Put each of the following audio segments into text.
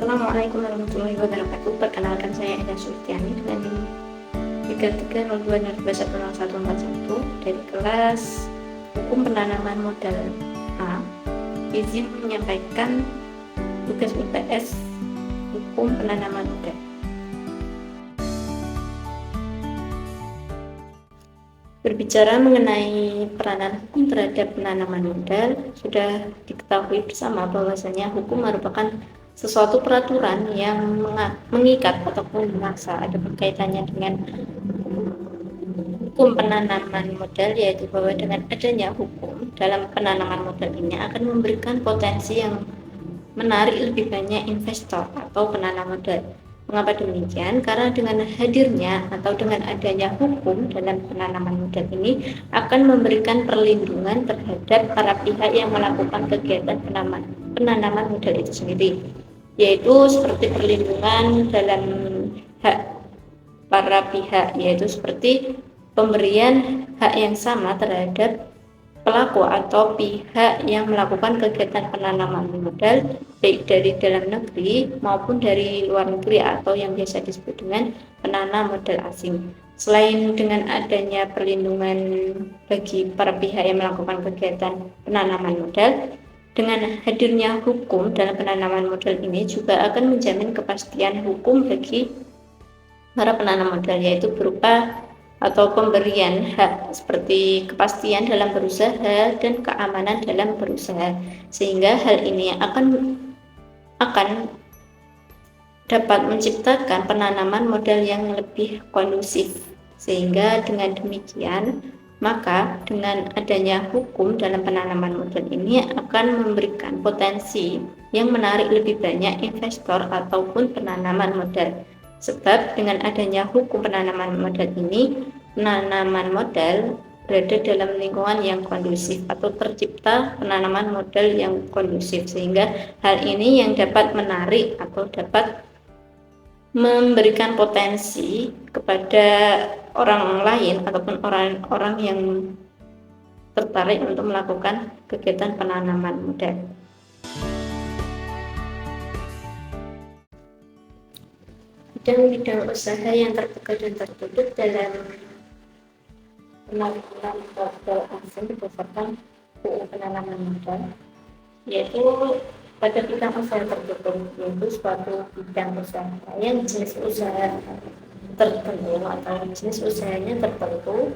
Assalamualaikum warahmatullahi wabarakatuh. Perkenalkan saya Eda Sultiani dengan NIM 3302021141 dari kelas Hukum Penanaman Modal A. Izin menyampaikan tugas UTS Hukum Penanaman Modal. Berbicara mengenai peranan hukum terhadap penanaman modal, sudah diketahui bersama bahwasanya hukum merupakan sesuatu peraturan yang mengikat ataupun memaksa. Ada berkaitannya dengan hukum penanaman modal, yaitu bahwa dengan adanya hukum dalam penanaman modal ini akan memberikan potensi yang menarik lebih banyak investor atau penanam modal. Mengapa demikian? Karena dengan hadirnya atau dengan adanya hukum dalam penanaman modal ini akan memberikan perlindungan terhadap para pihak yang melakukan kegiatan penanaman modal itu sendiri, yaitu seperti perlindungan dalam hak para pihak, yaitu seperti pemberian hak yang sama terhadap pelaku atau pihak yang melakukan kegiatan penanaman modal baik dari dalam negeri maupun dari luar negeri atau yang biasa disebut dengan penanam modal asing. Selain dengan adanya perlindungan bagi para pihak yang melakukan kegiatan penanaman modal, dengan hadirnya hukum dalam penanaman modal ini juga akan menjamin kepastian hukum bagi para penanam modal, yaitu berupa atau pemberian hak seperti kepastian dalam berusaha dan keamanan dalam berusaha, sehingga hal ini akan dapat menciptakan penanaman modal yang lebih kondusif. Sehingga dengan demikian, maka dengan adanya hukum dalam penanaman modal ini akan memberikan potensi yang menarik lebih banyak investor ataupun penanaman modal. Sebab dengan adanya hukum penanaman modal ini, penanaman modal berada dalam lingkungan yang kondusif atau tercipta penanaman modal yang kondusif, sehingga hal ini yang dapat menarik atau dapat memberikan potensi kepada orang lain ataupun orang-orang yang tertarik untuk melakukan kegiatan penanaman modal. Bidang-bidang usaha yang terbuka dan tertutup dalam penanaman modal asing berdasarkan UU Penanaman Modal, yaitu pada bidang usaha tertutup, yaitu suatu bidang usaha yang jenis usaha tertentu atau jenis usahanya tertentu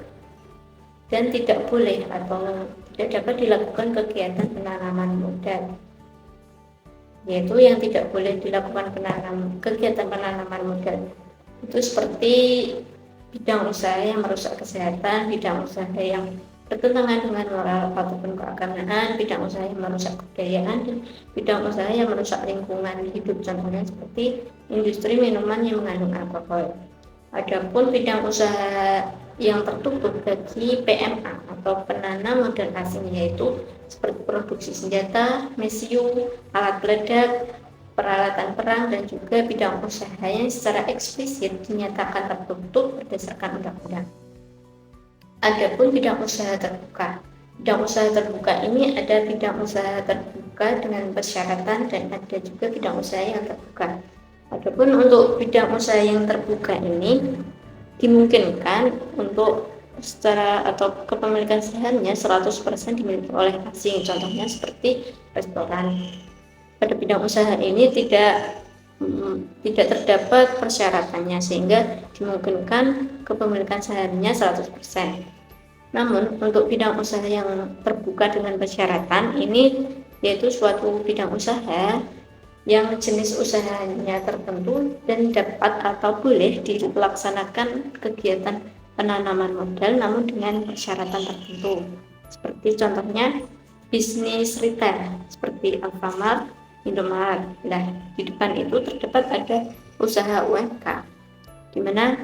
dan tidak boleh atau tidak dapat dilakukan kegiatan penanaman modal, yaitu yang tidak boleh dilakukan kegiatan penanaman modal itu seperti bidang usaha yang merusak kesehatan, bidang usaha yang bertentangan dengan moral ataupun keagamaan, bidang usaha yang merusak kebudayaan, dan bidang usaha yang merusak lingkungan hidup, contohnya seperti industri minuman yang mengandung alkohol. Adapun bidang usaha yang tertutup bagi PMA atau penanam modal asing, yaitu seperti produksi senjata, mesiu, alat peledak, peralatan perang, dan juga bidang usaha yang secara eksplisit dinyatakan tertutup berdasarkan undang-undang. Adapun bidang usaha terbuka. Bidang usaha terbuka ini ada bidang usaha terbuka dengan persyaratan dan ada juga bidang usaha yang terbuka. Adapun untuk bidang usaha yang terbuka ini dimungkinkan untuk secara atau kepemilikan sahamnya 100% dimiliki oleh asing, contohnya seperti restoran. Pada bidang usaha ini tidak terdapat persyaratannya, sehingga dimungkinkan kepemilikan sahamnya 100%. Namun untuk bidang usaha yang terbuka dengan persyaratan ini yaitu suatu bidang usaha yang jenis usahanya tertentu dan dapat atau boleh dilaksanakan kegiatan penanaman modal namun dengan persyaratan tertentu. Seperti contohnya bisnis retail seperti Alfamart, Indomaret. Nah, di depan itu terdapat ada usaha UMK, di mana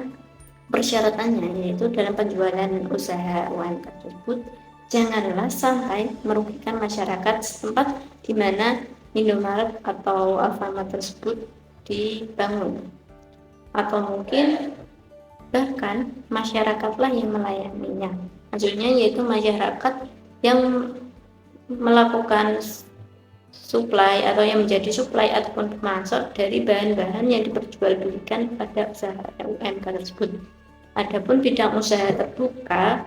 persyaratannya yaitu dalam penjualan usaha UMK tersebut janganlah sampai merugikan masyarakat setempat di mana Indomaret atau Alfamart tersebut dibangun, atau mungkin bahkan masyarakatlah yang melayaninya. Maksudnya yaitu masyarakat yang melakukan supply atau yang menjadi supply ataupun pemasok dari bahan-bahan yang diperjualbelikan pada usaha UMK tersebut. Adapun bidang usaha terbuka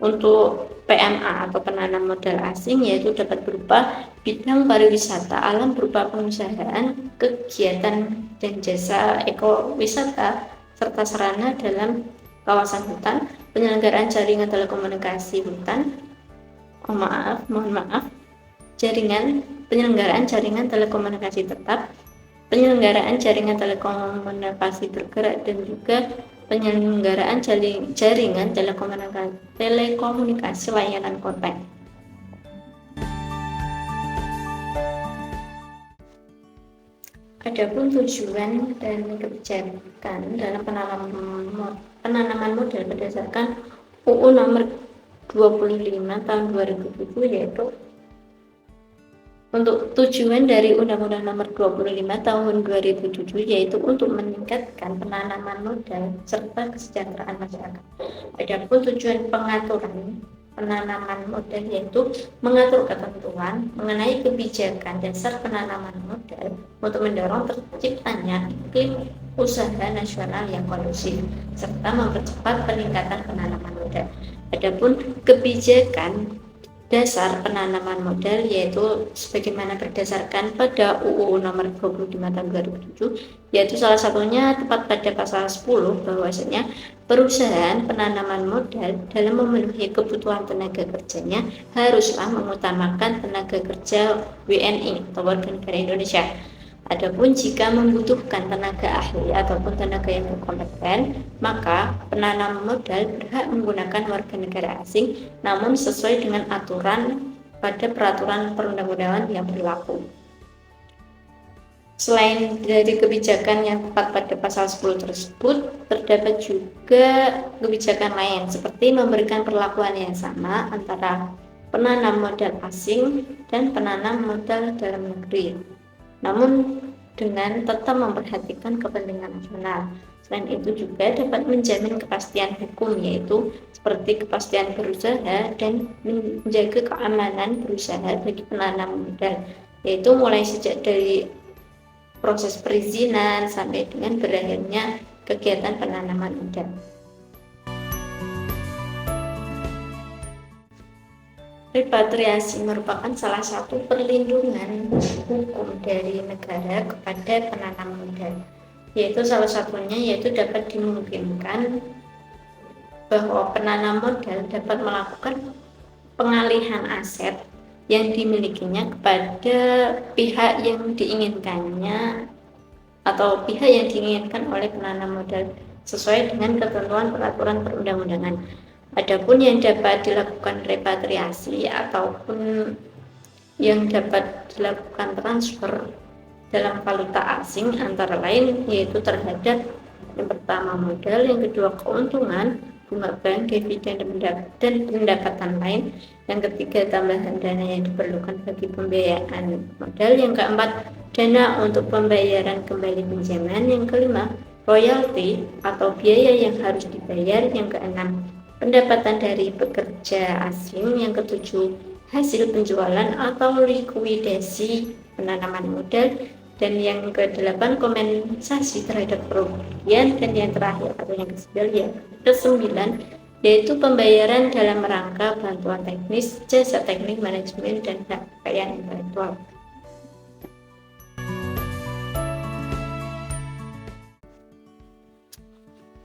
untuk PMA atau penanam modal asing yaitu dapat berupa bidang pariwisata alam berupa pengusahaan, kegiatan dan jasa ekowisata serta sarana dalam kawasan hutan, penyelenggaraan jaringan telekomunikasi hutan, penyelenggaraan jaringan telekomunikasi tetap, penyelenggaraan jaringan telekomunikasi bergerak dan juga penyelenggaraan jaringan telekomunikasi layanan konten. Adapun tujuan dan kebijakan dalam penanaman modal berdasarkan UU nomor 25 tahun 2007 yaitu untuk tujuan dari Undang-Undang Nomor 25 Tahun 2007 yaitu untuk meningkatkan penanaman modal serta kesejahteraan masyarakat. Adapun tujuan pengaturan penanaman modal yaitu mengatur ketentuan mengenai kebijakan dasar penanaman modal untuk mendorong terciptanya iklim usaha nasional yang kondusif serta mempercepat peningkatan penanaman modal. Adapun kebijakan dasar penanaman modal yaitu sebagaimana berdasarkan pada UU nomor 25 tahun 2007 yaitu salah satunya tepat pada pasal 10 bahwasanya perusahaan penanaman modal dalam memenuhi kebutuhan tenaga kerjanya haruslah mengutamakan tenaga kerja WNI atau warga negara Indonesia. Adapun jika membutuhkan tenaga ahli ataupun tenaga yang berkompeten, maka penanam modal berhak menggunakan warga negara asing, namun sesuai dengan aturan pada peraturan perundang-undangan yang berlaku. Selain dari kebijakan yang tepat pada pasal 10 tersebut, terdapat juga kebijakan lain seperti memberikan perlakuan yang sama antara penanam modal asing dan penanam modal dalam negeri, namun dengan tetap memperhatikan kepentingan nasional. Selain itu juga dapat menjamin kepastian hukum yaitu seperti kepastian berusaha dan menjaga keamanan berusaha bagi penanam modal yaitu mulai sejak dari proses perizinan sampai dengan berakhirnya kegiatan penanaman modal. Repatriasi merupakan salah satu perlindungan hukum dari negara kepada penanam modal, yaitu salah satunya yaitu dapat dimungkinkan bahwa penanam modal dapat melakukan pengalihan aset yang dimilikinya kepada pihak yang diinginkannya atau pihak yang diinginkan oleh penanam modal sesuai dengan ketentuan peraturan perundang-undangan. Adapun yang dapat dilakukan repatriasi ataupun yang dapat dilakukan transfer dalam valuta asing antara lain yaitu terhadap yang pertama modal, yang kedua keuntungan, bunga bank, dividen dan pendapatan lain, yang ketiga tambahan dana yang diperlukan bagi pembiayaan modal, yang keempat dana untuk pembayaran kembali pinjaman, yang kelima royalti atau biaya yang harus dibayar, yang keenam pendapatan dari pekerja asing, yang ketujuh hasil penjualan atau likuidasi penanaman modal, dan yang kedelapan kompensasi terhadap kerugian, dan yang terakhir atau yang kesembilan yaitu pembayaran dalam rangka bantuan teknis, jasa teknik, manajemen, dan hak kekayaan intelektual.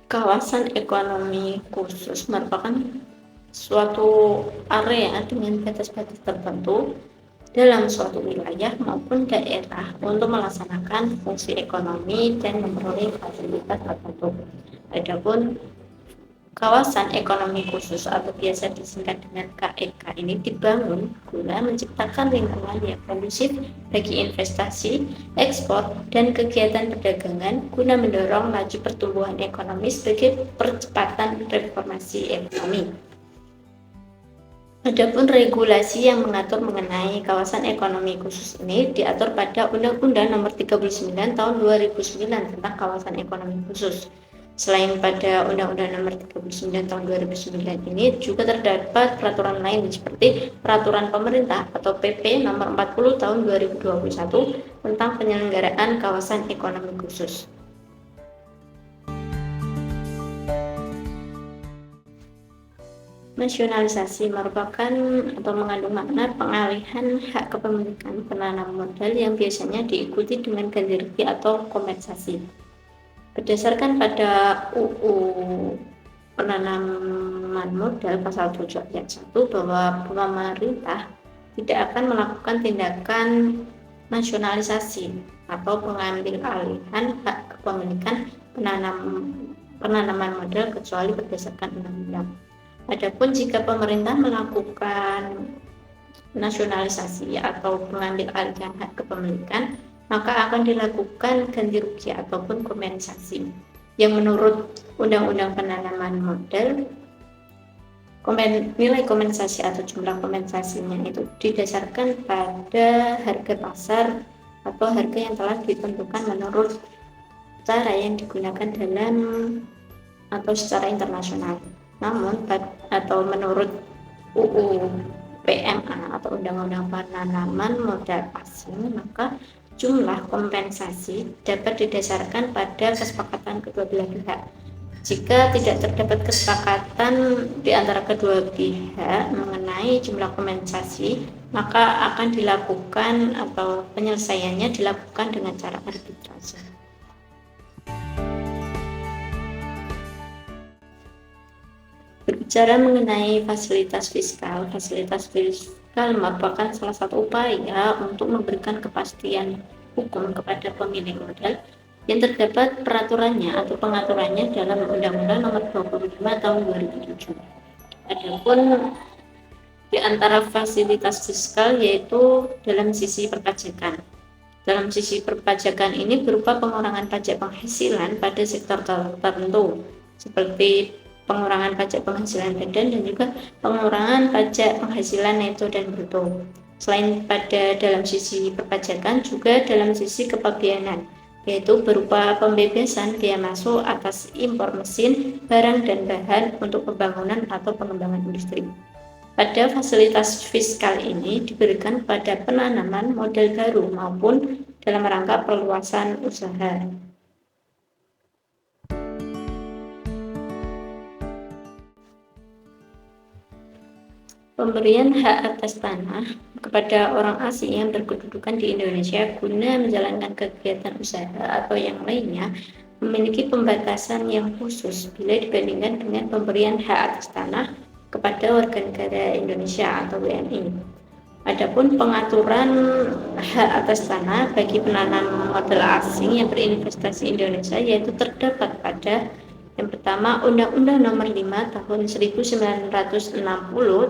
Kawasan ekonomi khusus merupakan suatu area dengan batas-batas tertentu dalam suatu wilayah maupun daerah untuk melaksanakan fungsi ekonomi dan memperoleh fasilitas tertentu. Adapun kawasan ekonomi khusus atau biasa disingkat dengan KEK ini dibangun guna menciptakan lingkungan yang kondusif bagi investasi, ekspor, dan kegiatan perdagangan guna mendorong laju pertumbuhan ekonomi sebagai percepatan reformasi ekonomi. Adapun regulasi yang mengatur mengenai kawasan ekonomi khusus ini diatur pada Undang-Undang Nomor 39 Tahun 2009 tentang kawasan ekonomi khusus. Selain pada Undang-Undang Nomor 39 Tahun 2009 ini juga terdapat peraturan lain seperti Peraturan Pemerintah atau PP Nomor 40 Tahun 2021 tentang penyelenggaraan kawasan ekonomi khusus. Nasionalisasi merupakan atau mengandung makna pengalihan hak kepemilikan penanam modal yang biasanya diikuti dengan ganti rugi atau kompensasi. Berdasarkan pada UU Penanaman Modal Pasal 7 Ayat 1 bahwa pemerintah tidak akan melakukan tindakan nasionalisasi atau pengambil alihan hak kepemilikan penanaman modal kecuali berdasarkan undang-undang. Adapun jika pemerintah melakukan nasionalisasi atau pengambil alihan hak kepemilikan, maka akan dilakukan ganti rugi ataupun kompensasi. Yang menurut Undang-Undang Penanaman Modal, nilai kompensasi atau jumlah kompensasinya itu didasarkan pada harga pasar atau harga yang telah ditentukan menurut cara yang digunakan dalam atau secara internasional. Namun atau menurut UU PMA atau Undang-Undang Penanaman Modal Asing, maka jumlah kompensasi dapat didasarkan pada kesepakatan kedua belah pihak. Jika tidak terdapat kesepakatan di antara kedua pihak mengenai jumlah kompensasi, maka akan dilakukan atau penyelesaiannya dilakukan dengan cara arbitrase. Berbicara mengenai fasilitas fiskal merupakan salah satu upaya untuk memberikan kepastian hukum kepada pemilik modal yang terdapat peraturannya atau pengaturannya dalam Undang-Undang Nomor 25 Tahun 2007. Adapun di antara fasilitas fiskal yaitu dalam sisi perpajakan. Dalam sisi perpajakan ini berupa pengurangan pajak penghasilan pada sektor tertentu seperti pengurangan pajak penghasilan badan dan juga pengurangan pajak penghasilan neto dan bruto. Selain pada dalam sisi perpajakan, juga dalam sisi kepabeanan, yaitu berupa pembebasan biaya masuk atas impor mesin, barang dan bahan untuk pembangunan atau pengembangan industri. Pada fasilitas fiskal ini diberikan pada penanaman modal baru maupun dalam rangka perluasan usaha. Pemberian hak atas tanah kepada orang asing yang berkedudukan di Indonesia guna menjalankan kegiatan usaha atau yang lainnya memiliki pembatasan yang khusus bila dibandingkan dengan pemberian hak atas tanah kepada warga negara Indonesia atau WNI. Adapun pengaturan hak atas tanah bagi penanam modal asing yang berinvestasi di Indonesia yaitu terdapat pada yang pertama, Undang-Undang Nomor 5 Tahun 1960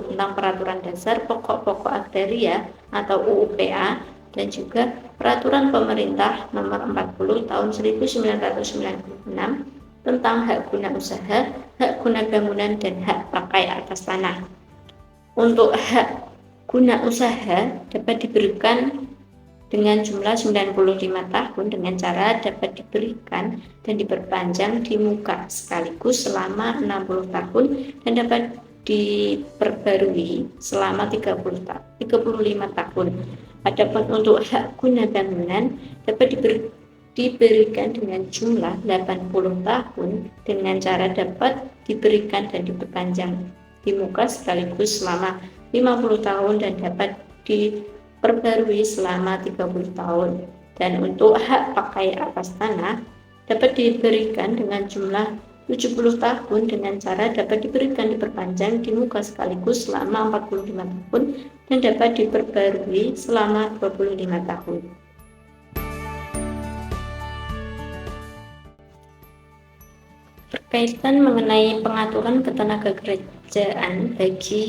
tentang Peraturan Dasar Pokok-Pokok Agraria atau UUPA dan juga Peraturan Pemerintah Nomor 40 Tahun 1996 tentang hak guna usaha, hak guna bangunan dan hak pakai atas tanah. Untuk hak guna usaha dapat diberikan dengan jumlah 95 tahun dengan cara dapat diberikan dan diperpanjang di muka sekaligus selama 60 tahun dan dapat diperbarui selama 35 tahun. Adapun untuk hak guna bangunan dapat diberikan dengan jumlah 80 tahun dengan cara dapat diberikan dan diperpanjang di muka sekaligus selama 50 tahun dan dapat diperbarui selama 30 tahun. Dan untuk hak pakai atas tanah dapat diberikan dengan jumlah 70 tahun dengan cara dapat diberikan diperpanjang di muka sekaligus selama 45 tahun dan dapat diperbarui selama 25 tahun. Berkaitan mengenai pengaturan ketenagakerjaan bagi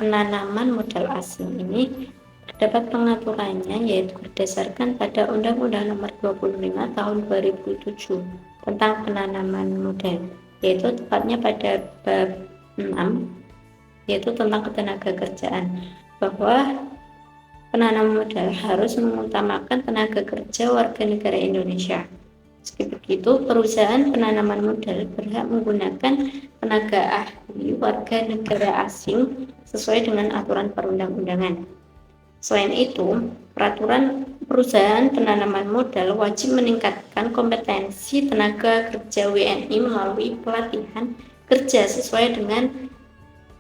penanaman modal asing ini terdapat pengaturannya yaitu berdasarkan pada Undang-Undang Nomor 25 Tahun 2007 tentang penanaman modal, yaitu tepatnya pada bab 6 yaitu tentang ketenagakerjaan, bahwa penanam modal harus mengutamakan tenaga kerja warga negara Indonesia. Meski begitu, perusahaan penanaman modal berhak menggunakan tenaga ahli warga negara asing sesuai dengan aturan perundang-undangan. Selain itu, peraturan perusahaan penanaman modal wajib meningkatkan kompetensi tenaga kerja WNI melalui pelatihan kerja sesuai dengan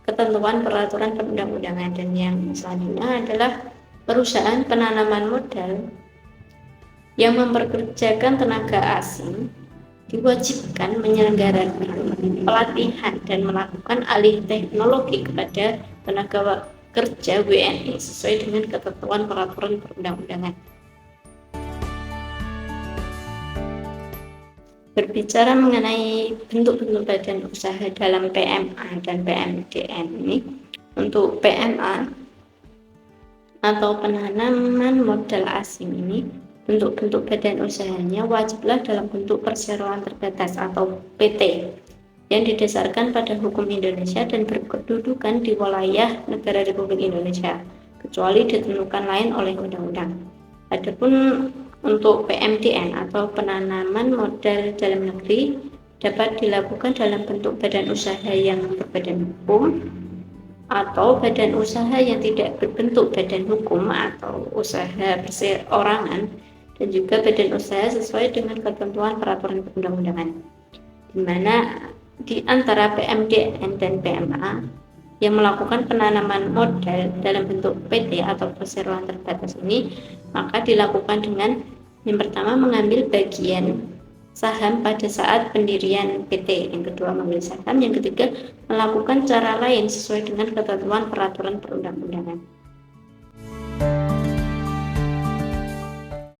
ketentuan peraturan perundang-undangan. Dan yang selanjutnya adalah perusahaan penanaman modal yang memperkerjakan tenaga asing diwajibkan menyelenggarakan pelatihan dan melakukan alih teknologi kepada tenaga kerja WNI sesuai dengan ketentuan peraturan perundang-undangan. Berbicara mengenai bentuk-bentuk badan usaha dalam PMA dan PMDN ini, untuk PMA atau penanaman modal asing ini, bentuk-bentuk badan usahanya wajiblah dalam bentuk perseroan terbatas atau PT yang didasarkan pada hukum Indonesia dan berkedudukan di wilayah negara Republik Indonesia, kecuali ditentukan lain oleh undang-undang. Adapun untuk PMDN atau penanaman modal dalam negeri dapat dilakukan dalam bentuk badan usaha yang berbadan hukum atau badan usaha yang tidak berbentuk badan hukum atau usaha perseorangan, dan juga badan usaha sesuai dengan ketentuan peraturan perundang-undangan, di mana di antara PMDN dan PMA yang melakukan penanaman modal dalam bentuk PT atau perseroan terbatas ini, maka dilakukan dengan yang pertama mengambil bagian saham pada saat pendirian PT, yang kedua mengambil saham, yang ketiga melakukan cara lain sesuai dengan ketentuan peraturan perundang-undangan.